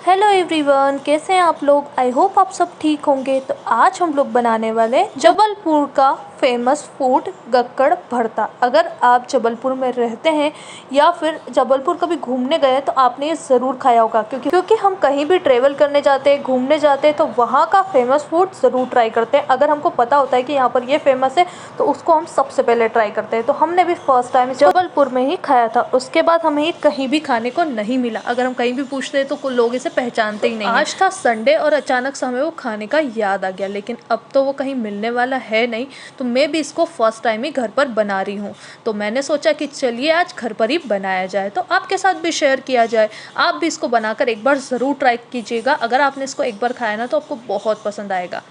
Hello everyone, कैसे हैं आप लोग। आई होप आप सब ठीक होंगे। तो आज हम लोग बनाने वाले जबलपुर का फेमस फूड गक्कड़ भरता। अगर आप जबलपुर में रहते हैं या फिर जबलपुर कभी घूमने गए तो आपने ये ज़रूर खाया होगा, क्योंकि हम कहीं भी ट्रेवल करने जाते हैं, घूमने जाते हैं तो वहाँ का फेमस फूड ज़रूर ट्राई करते हैं। अगर हमको पता होता है कि यहाँ पर ये फेमस है तो उसको हम सबसे पहले ट्राई करते हैं। तो हमने भी फर्स्ट टाइम जबलपुर में ही खाया था, उसके बाद हमें ये कहीं भी खाने को नहीं मिला। अगर हम कहीं भी पूछते हैं तो लोग इसे पहचानते ही नहीं। आज था संडे और अचानक से हमें वो खाने का याद आ गया, लेकिन अब तो वो कहीं मिलने वाला है नहीं। तो मैं भी इसको फर्स्ट टाइम ही घर पर बना रही हूँ, तो मैंने सोचा कि चलिए आज घर पर ही बनाया जाए, तो आपके साथ भी शेयर किया जाए। आप भी इसको बनाकर एक बार ज़रूर ट्राई कीजिएगा। अगर आपने इसको एक बार खाया ना तो आपको बहुत पसंद आएगा।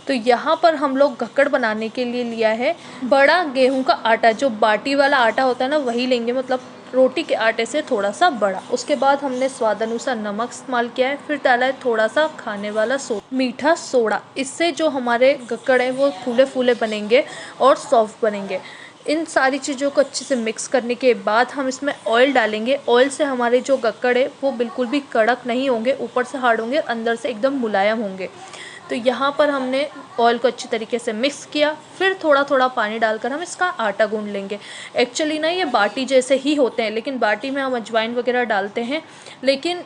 तो यहाँ पर हम लोग गक्कड़ बनाने के लिए लिया है बड़ा गेहूं का आटा। जो बाटी वाला आटा होता है ना वही लेंगे, मतलब रोटी के आटे से थोड़ा सा बड़ा। उसके बाद हमने स्वाद अनुसार नमक इस्तेमाल किया है, फिर डाला है थोड़ा सा खाने वाला मीठा सोडा। इससे जो हमारे गक्कड़ हैं वो फूले फूले बनेंगे और सॉफ्ट बनेंगे। इन सारी चीज़ों को अच्छे से मिक्स करने के बाद हम इसमें ऑयल डालेंगे। ऑयल से हमारे जो गक्कड़ है वो बिल्कुल भी कड़क नहीं होंगे, ऊपर से हार्ड होंगे, अंदर से एकदम मुलायम होंगे। तो यहाँ पर हमने ऑयल को अच्छी तरीके से मिक्स किया, फिर थोड़ा थोड़ा पानी डालकर हम इसका आटा गूंद लेंगे। एक्चुअली ना ये बाटी जैसे ही होते हैं, लेकिन बाटी में हम अजवाइन वगैरह डालते हैं, लेकिन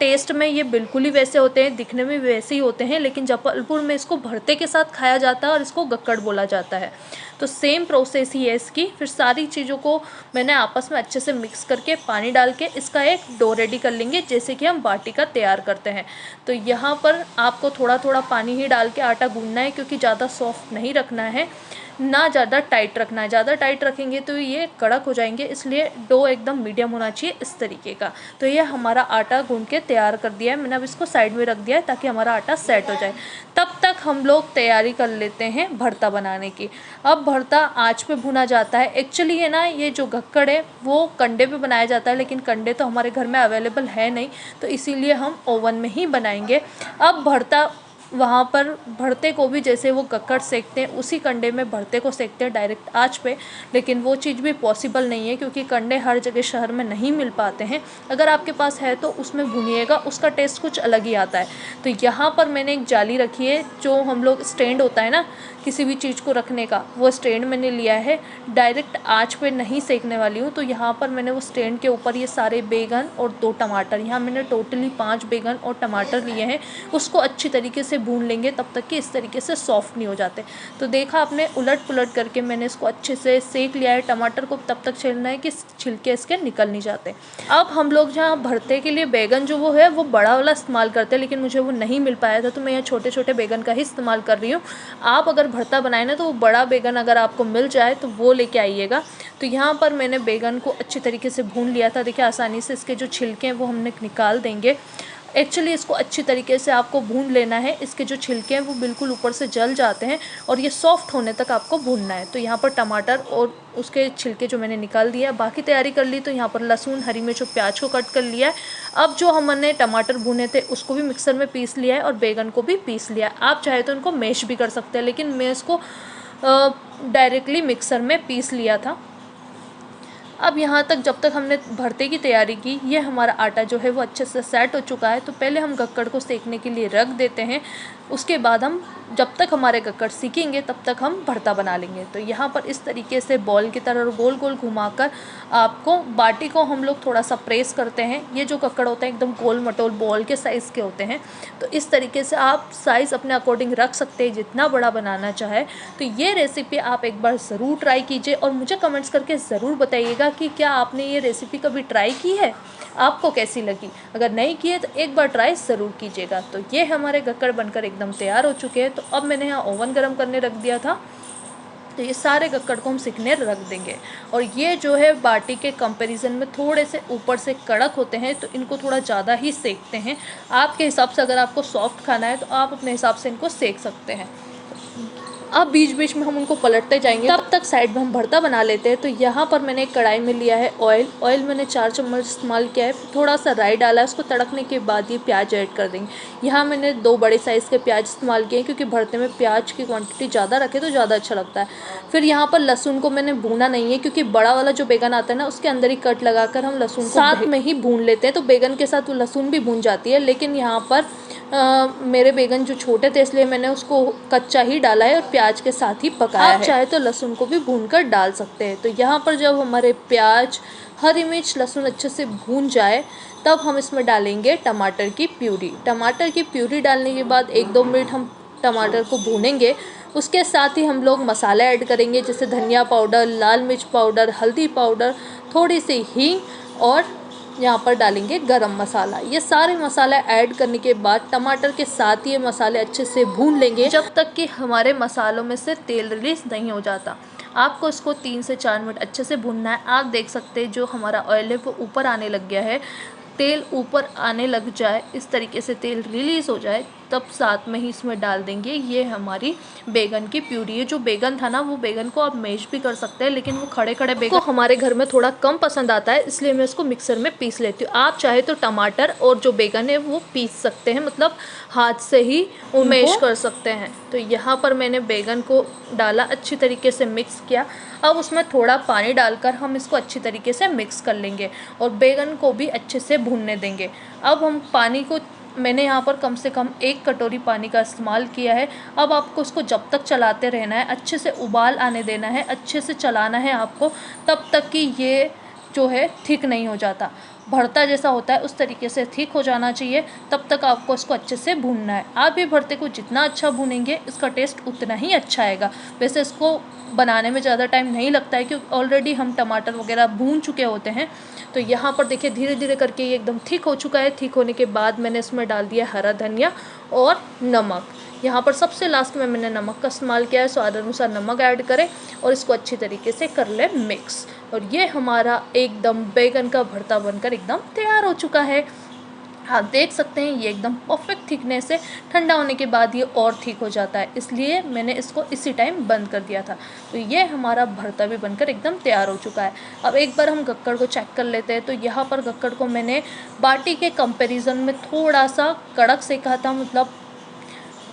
टेस्ट में ये बिल्कुल ही वैसे होते हैं, दिखने में वैसे ही होते हैं। लेकिन जबलपुर में इसको भरते के साथ खाया जाता है और इसको गक्कड़ बोला जाता है। तो सेम प्रोसेस ही है इसकी। फिर सारी चीज़ों को मैंने आपस में अच्छे से मिक्स करके पानी डाल के इसका एक डो रेडी कर लेंगे, जैसे कि हम बाटी का तैयार करते हैं। तो यहाँ पर आपको थोड़ा थोड़ा पानी ही डाल के आटा गूंदना है, क्योंकि ज़्यादा सॉफ्ट नहीं रखना है, ना ज़्यादा टाइट रखना है। ज़्यादा टाइट रखेंगे तो ये कड़क हो जाएंगे, इसलिए डो एकदम मीडियम होना चाहिए इस तरीके का। तो ये हमारा आटा गूंद के तैयार कर दिया है मैंने। अब इसको साइड में रख दिया है ताकि हमारा आटा सेट हो जाए। तब तक हम लोग तैयारी कर लेते हैं भरता बनाने की। अब भरता आँच पे भुना जाता है। एक्चुअली ये ना, ये जो गक्कड़ है वो कंडे पे बनाया जाता है, लेकिन कंडे तो हमारे घर में अवेलेबल है नहीं, तो इसीलिए हम ओवन में ही बनाएंगे। अब भरता वहाँ पर भरते को भी जैसे वो गक्कड़ सेकते हैं उसी कंडे में भरते को सेकते हैं डायरेक्ट आँच पे, लेकिन वो चीज़ भी पॉसिबल नहीं है, क्योंकि कंडे हर जगह शहर में नहीं मिल पाते हैं। अगर आपके पास है तो उसमें भुनिएगा, उसका टेस्ट कुछ अलग ही आता है। तो यहाँ पर मैंने एक जाली रखी है, जो हम लोग स्टैंड होता है ना किसी भी चीज़ को रखने का, वो स्टैंड मैंने लिया है। डायरेक्ट आँच पे नहीं सेकने वाली हूँ। तो यहाँ पर मैंने वो स्टैंड के ऊपर ये सारे बैगन और 2 टमाटर, यहाँ मैंने टोटली 5 बैगन और टमाटर लिए हैं, उसको अच्छी तरीके से भून लेंगे तब तक कि इस तरीके से सॉफ्ट नहीं हो जाते। तो देखा आपने, उलट पुलट करके मैंने इसको अच्छे से सेक लिया है। टमाटर को तब तक छीलना है कि छिलके इसके निकल नहीं जाते। अब हम लोग जहाँ भरते के लिए बैगन जो वो है वो बड़ा वाला इस्तेमाल करते हैं, लेकिन मुझे वो नहीं मिल पाया था, तो मैं यहाँ छोटे छोटे बैगन का ही इस्तेमाल कर रही हूँ। आप अगर भरता बनाए ना तो वो बड़ा बैगन अगर आपको मिल जाए तो वो लेके आइएगा। तो यहाँ पर मैंने बैगन को अच्छी तरीके से भून लिया था। देखिए आसानी से इसके जो छिलके हैं वो हमने निकाल देंगे। एक्चुअली इसको अच्छी तरीके से आपको भून लेना है। इसके जो छिलके हैं वो बिल्कुल ऊपर से जल जाते हैं और ये सॉफ्ट होने तक आपको भूनना है। तो यहाँ पर टमाटर और उसके छिलके जो मैंने निकाल दिया, बाकी तैयारी कर ली। तो यहाँ पर लहसुन, हरी मिर्च और प्याज को कट कर लिया है। अब जो हमने टमाटर भुने थे उसको भी मिक्सर में पीस लिया है और बैगन को भी पीस लिया है। आप चाहे तो इनको मैश भी कर सकते हैं, लेकिन मैं इसको डायरेक्टली मिक्सर में पीस लिया था। अब यहाँ तक जब तक हमने भरते की तैयारी की, ये हमारा आटा जो है वो अच्छे से सेट हो चुका है। तो पहले हम गक्कड़ को सेकने के लिए रख देते हैं। उसके बाद हम जब तक हमारे गक्कड़ सीखेंगे तब तक हम भरता बना लेंगे। तो यहाँ पर इस तरीके से बॉल की तरह गोल गोल घुमाकर आपको बाटी को हम लोग थोड़ा सा प्रेस करते हैं। ये जो गक्कड़ होते हैं एकदम गोल मटोल बॉल के साइज़ के होते हैं। तो इस तरीके से आप साइज़ अपने अकॉर्डिंग रख सकते हैं, जितना बड़ा बनाना चाहे। तो ये रेसिपी आप एक बार ज़रूर ट्राई कीजिए और मुझे कमेंट्स करके ज़रूर बताइएगा कि क्या आपने ये रेसिपी कभी ट्राई की है, आपको कैसी लगी। अगर नहीं की है तो एक बार ट्राई ज़रूर कीजिएगा। तो ये हमारे गक्कड़ बनकर एकदम तैयार हो चुके हैं। तो अब मैंने यहाँ ओवन गर्म करने रख दिया था। तो ये सारे गक्कड़ को हम सिकने रख देंगे। और ये जो है बाटी के कंपैरिजन में थोड़े से ऊपर से कड़क होते हैं, तो इनको थोड़ा ज़्यादा ही सेकते हैं। आपके हिसाब से अगर आपको सॉफ्ट खाना है तो आप अपने हिसाब से इनको सेक सकते हैं। अब बीच बीच में हम उनको पलटते जाएंगे, तब तक साइड में हम भरता बना लेते हैं। तो यहाँ पर मैंने एक कढ़ाई में लिया है ऑयल मैंने 4 चम्मच इस्तेमाल किया है। थोड़ा सा राई डाला है, उसको तड़कने के बाद ये प्याज ऐड कर देंगे। यहाँ मैंने 2 बड़े साइज़ के प्याज इस्तेमाल किए हैं, क्योंकि भरते में प्याज की क्वांटिटी ज़्यादा रखे तो ज़्यादा अच्छा लगता है। फिर यहाँ पर लहसुन को मैंने भूना नहीं है, क्योंकि बड़ा वाला जो बैगन आता है ना, उसके अंदर ही कट लगाकर हम लहसुन को साथ में ही भून लेते हैं। तो बैगन के साथ वो लहसुन भी भून जाती है, लेकिन यहाँ पर मेरे बैगन जो छोटे थे इसलिए मैंने उसको कच्चा ही डाला है और प्याज के साथ ही पकाया है। आप चाहे तो लहसुन को भी भूनकर डाल सकते हैं। तो यहाँ पर जब हमारे प्याज, हरी मिर्च, लहसुन अच्छे से भून जाए, तब हम इसमें डालेंगे टमाटर की प्यूरी। टमाटर की प्यूरी डालने के बाद 1-2 मिनट हम टमाटर को भूनेंगे। उसके साथ ही हम लोग मसाले ऐड करेंगे, जैसे धनिया पाउडर, लाल मिर्च पाउडर, हल्दी पाउडर, थोड़ी सी हींग और यहाँ पर डालेंगे गरम मसाला। ये सारे मसाले ऐड करने के बाद टमाटर के साथ ये मसाले अच्छे से भून लेंगे, जब तक कि हमारे मसालों में से तेल रिलीज नहीं हो जाता। आपको इसको 3 से 4 मिनट अच्छे से भूनना है। आप देख सकते हैं जो हमारा ऑयल है वो ऊपर आने लग गया है। तेल ऊपर आने लग जाए, इस तरीके से तेल रिलीज़ हो जाए, तब साथ में ही इसमें डाल देंगे ये हमारी बैगन की प्यूरी है। जो बैगन था ना, वो बैगन को आप मैश भी कर सकते हैं, लेकिन वो खड़े खड़े बैगन को हमारे घर में थोड़ा कम पसंद आता है, इसलिए मैं इसको मिक्सर में पीस लेती हूँ। आप चाहे तो टमाटर और जो बैगन है वो पीस सकते हैं, मतलब हाथ से ही मैश कर सकते हैं। तो यहाँ पर मैंने बैगन को डाला, अच्छी तरीके से मिक्स किया। अब उसमें थोड़ा पानी डालकर हम इसको अच्छी तरीके से मिक्स कर लेंगे और बैगन को भी अच्छे से भूनने देंगे। अब हम पानी को, मैंने यहाँ पर कम से कम 1 कटोरी पानी का इस्तेमाल किया है। अब आपको इसको जब तक चलाते रहना है, अच्छे से उबाल आने देना है, अच्छे से चलाना है आपको, तब तक कि ये जो है थिक नहीं हो जाता। भरता जैसा होता है उस तरीके से थिक हो जाना चाहिए, तब तक आपको इसको अच्छे से भूनना है। आप भी भरते को जितना अच्छा भूनेंगे, इसका टेस्ट उतना ही अच्छा आएगा। वैसे इसको बनाने में ज़्यादा टाइम नहीं लगता है, क्योंकि ऑलरेडी हम टमाटर वगैरह भून चुके होते हैं। तो यहाँ पर देखिए धीरे धीरे करके ये एकदम थिक हो चुका है। थिक होने के बाद मैंने इसमें डाल दिया हरा धनिया और नमक। यहाँ पर सबसे लास्ट में मैंने नमक का इस्तेमाल किया है। स्वाद अनुसार नमक ऐड करें और इसको अच्छी तरीके से कर लें मिक्स। और ये हमारा एकदम बैगन का भरता बनकर एकदम तैयार हो चुका है। आप देख सकते हैं ये एकदम परफेक्ट थिकनेस है। ठंडा होने के बाद ये और थिक हो जाता है, इसलिए मैंने इसको इसी टाइम बंद कर दिया था। तो ये हमारा भरता भी बनकर एकदम तैयार हो चुका है। अब एक बार हम गक्कड़ को चेक कर लेते हैं। तो यहाँ पर गक्कड़ को मैंने बाटी के कंपैरिजन में थोड़ा सा कड़क सेका था, मतलब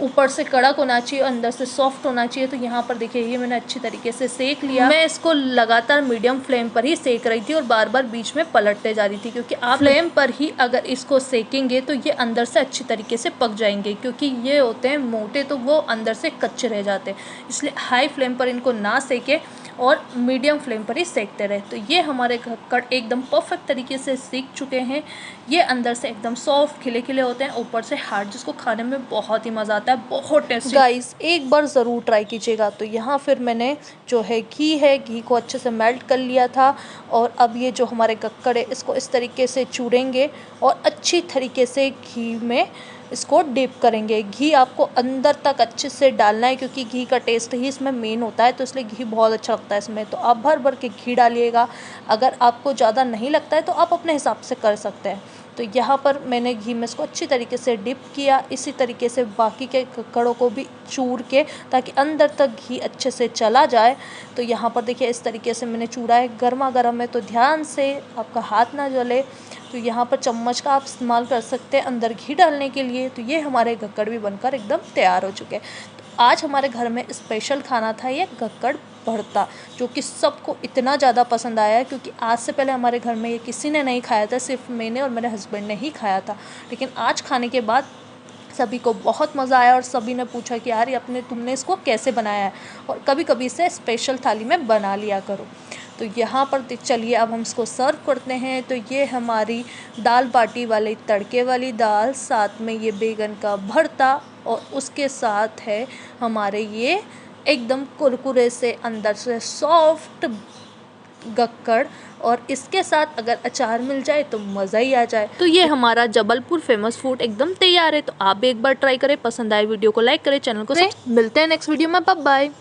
ऊपर से कड़क होना चाहिए, अंदर से सॉफ्ट होना चाहिए। तो यहाँ पर देखिए ये मैंने अच्छी तरीके से सेक लिया। मैं इसको लगातार मीडियम फ्लेम पर ही सेक रही थी और बार बार बीच में पलटते जा रही थी, क्योंकि आप फ्लेम पर ही अगर इसको सेकेंगे तो ये अंदर से अच्छी तरीके से पक जाएंगे। क्योंकि ये होते हैं मोटे, तो वो अंदर से कच्चे रह जाते हैं, इसलिए हाई फ्लेम पर इनको ना सेके और मीडियम फ्लेम पर ही सेकते रहे। तो ये हमारे गक्कड़ एकदम परफेक्ट तरीके से सीख चुके हैं। ये अंदर से एकदम सॉफ्ट खिले खिले होते हैं, ऊपर से हार्ड, जिसको खाने में बहुत ही मज़ा आता है, बहुत टेस्टी। गाइस एक बार ज़रूर ट्राई कीजिएगा। तो यहाँ फिर मैंने जो है घी को अच्छे से मेल्ट कर लिया था। और अब ये जो हमारे गक्कड़ है इसको इस तरीके से चूरेंगे और अच्छी तरीके से घी में इसको डिप करेंगे। घी आपको अंदर तक अच्छे से डालना है, क्योंकि घी का टेस्ट ही इसमें मेन होता है, तो इसलिए घी बहुत अच्छा लगता है इसमें। तो आप भर भर के घी डालिएगा। अगर आपको ज़्यादा नहीं लगता है तो आप अपने हिसाब से कर सकते हैं। तो यहाँ पर मैंने घी में इसको अच्छी तरीके से डिप किया। इसी तरीके से बाकी के गक्कड़ों को भी चूर के, ताकि अंदर तक घी अच्छे से चला जाए। तो यहाँ पर देखिए इस तरीके से मैंने चूरा है। गर्मा गर्म है तो ध्यान से आपका हाथ ना जले। तो यहाँ पर चम्मच का आप इस्तेमाल कर सकते हैं अंदर घी डालने के लिए। तो ये हमारे गक्कड़ भी बनकर एकदम तैयार हो चुके हैं। तो आज हमारे घर में स्पेशल खाना था ये गक्कड़ भरता, जो कि सबको इतना ज़्यादा पसंद आया, क्योंकि आज से पहले हमारे घर में ये किसी ने नहीं खाया था, सिर्फ मैंने और मेरे हस्बैंड ने ही खाया था। लेकिन आज खाने के बाद सभी को बहुत मज़ा आया और सभी ने पूछा कि यार तुमने इसको कैसे बनाया है, और कभी कभी इसे स्पेशल थाली में बना लिया करो। तो यहाँ पर चलिए अब हम इसको सर्व करते हैं। तो ये हमारी दाल बाटी वाली तड़के वाली दाल, साथ में ये बैगन का भरता, और उसके साथ है हमारे ये एकदम कुरकुरे से अंदर से सॉफ्ट गक्कड़, और इसके साथ अगर अचार मिल जाए तो मज़ा ही आ जाए। तो ये हमारा जबलपुर फेमस फूड एकदम तैयार है। तो आप भी एक बार ट्राई करें। पसंद आए वीडियो को लाइक करें, चैनल को मिलते हैं नेक्स्ट वीडियो में। Bye bye.